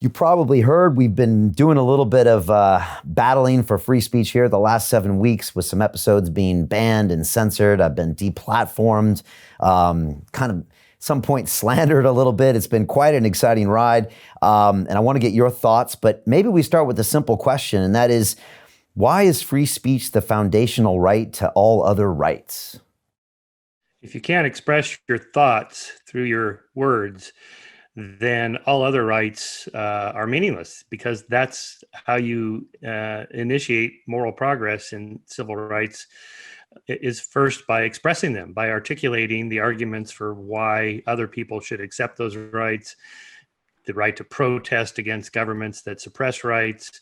You probably heard we've been doing a little bit of battling for free speech here the last 7 weeks with some episodes being banned and censored. I've been deplatformed, kind of some point slandered a little bit. It's been quite an exciting ride. And I want to get your thoughts, but maybe we start with a simple question, and that is, why is free speech the foundational right to all other rights? If you can't express your thoughts through your words, then all other rights are meaningless, because that's how you initiate moral progress in civil rights, is first by expressing them, by articulating the arguments for why other people should accept those rights, the right to protest against governments that suppress rights,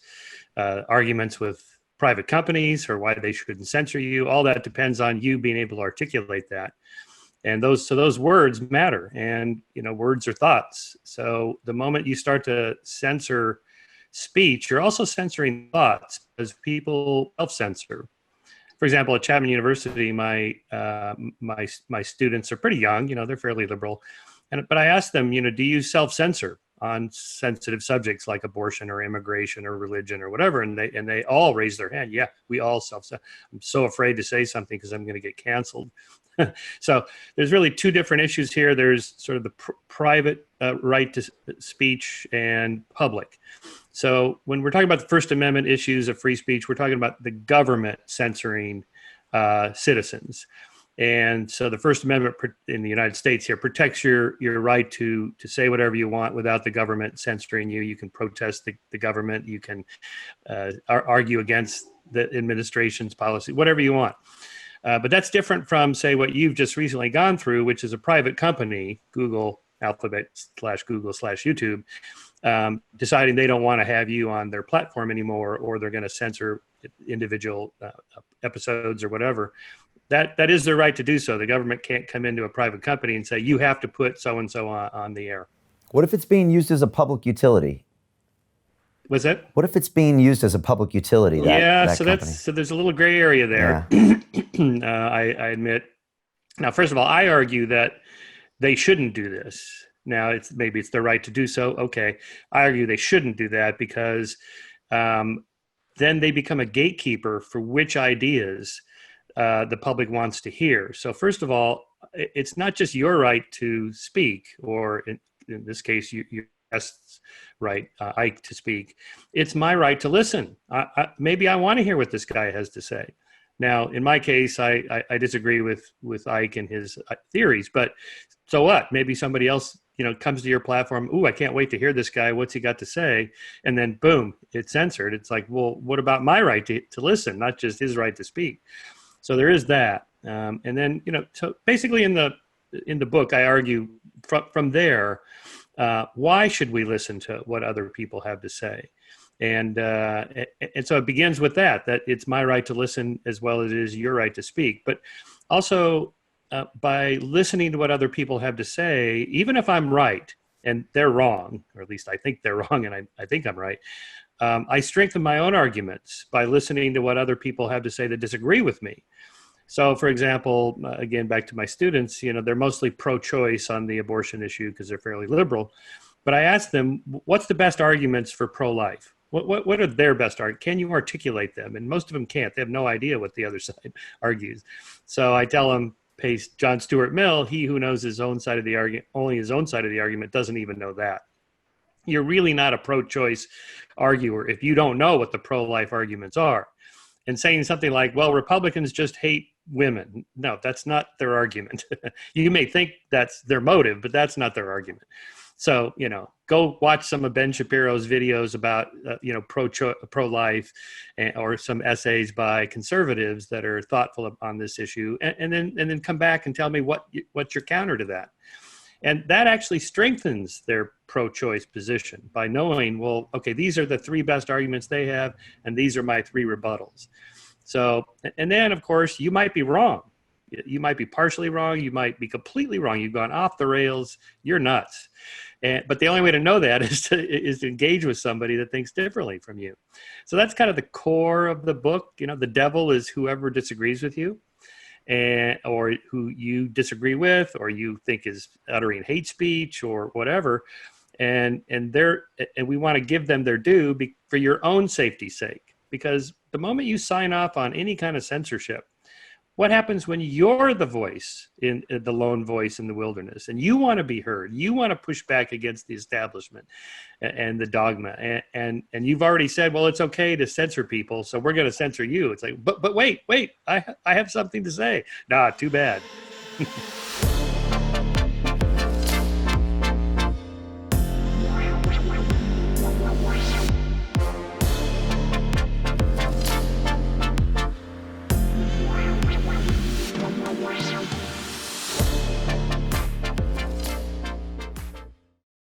arguments with private companies or why they shouldn't censor you. All that depends on you being able to articulate that. And those words matter, and words are thoughts. So the moment you start to censor speech, you're also censoring thoughts, because people self-censor. For example, at Chapman University, my students are pretty young. They're fairly liberal, but I asked them, do you self-censor on sensitive subjects like abortion or immigration or religion or whatever? And they all raise their hand. Yeah, we all self-censor. I'm so afraid to say something because I'm going to get canceled. So there's really two different issues here. There's sort of the private right to speech and public. So when we're talking about the First Amendment issues of free speech, we're talking about the government censoring citizens. And so the First Amendment in the United States here protects your right to say whatever you want without the government censoring you. You can protest the government. You can argue against the administration's policy, whatever you want. But that's different from, say, what you've just recently gone through, which is a private company, Google, Alphabet /Google/YouTube, deciding they don't want to have you on their platform anymore, or they're going to censor individual episodes or whatever. That is their right to do so. The government can't come into a private company and say, you have to put so-and-so on the air. What if it's being used as a public utility? Was that? What if it's being used as a public utility? So there's a little gray area there. Yeah. I admit. Now, first of all, I argue that they shouldn't do this. Now, maybe it's their right to do so. Okay, I argue they shouldn't do that, because then they become a gatekeeper for which ideas the public wants to hear. So first of all, it's not just your right to speak, or in this case, your guest's right, Ike, to speak. It's my right to listen. Maybe I want to hear what this guy has to say. Now, in my case, I disagree with Ike and his theories, but so what? Maybe somebody else, comes to your platform. Ooh, I can't wait to hear this guy. What's he got to say? And then boom, it's censored. It's like, well, what about my right to listen, not just his right to speak? So there is that. And then, so basically in the book, I argue from there, why should we listen to what other people have to say? And so it begins with that it's my right to listen as well as it is your right to speak. But also by listening to what other people have to say, even if I'm right and they're wrong, or at least I think they're wrong and I think I'm right, I strengthen my own arguments by listening to what other people have to say that disagree with me. So, for example, again, back to my students, they're mostly pro-choice on the abortion issue because they're fairly liberal. But I asked them, what's the best arguments for pro-life? What are their best arguments? Can you articulate them? And most of them can't. They have no idea what the other side argues. So I tell them, paste John Stuart Mill, he who knows his own side of the argument, only his own side of the argument, doesn't even know that. You're really not a pro-choice arguer if you don't know what the pro-life arguments are. And saying something like, well, Republicans just hate women. No, that's not their argument. You may think that's their motive, but that's not their argument. So, go watch some of Ben Shapiro's videos about, pro-life, or some essays by conservatives that are thoughtful on this issue, and then come back and tell me what's your counter to that. And that actually strengthens their pro-choice position by knowing, well, okay, these are the three best arguments they have, and these are my three rebuttals. So, and then, of course, you might be wrong. You might be partially wrong. You might be completely wrong. You've gone off the rails. You're nuts. But the only way to know that is to engage with somebody that thinks differently from you. So that's kind of the core of the book. The devil is whoever disagrees with you, or who you disagree with, or you think is uttering hate speech or whatever. and we want to give them their due for your own safety's sake. Because the moment you sign off on any kind of censorship, what happens when you're the voice, in the lone voice in the wilderness, and you want to be heard? You want to push back against the establishment and the dogma, and you've already said, well, it's okay to censor people, so we're going to censor you. It's like, but wait, I have something to say. Nah, too bad.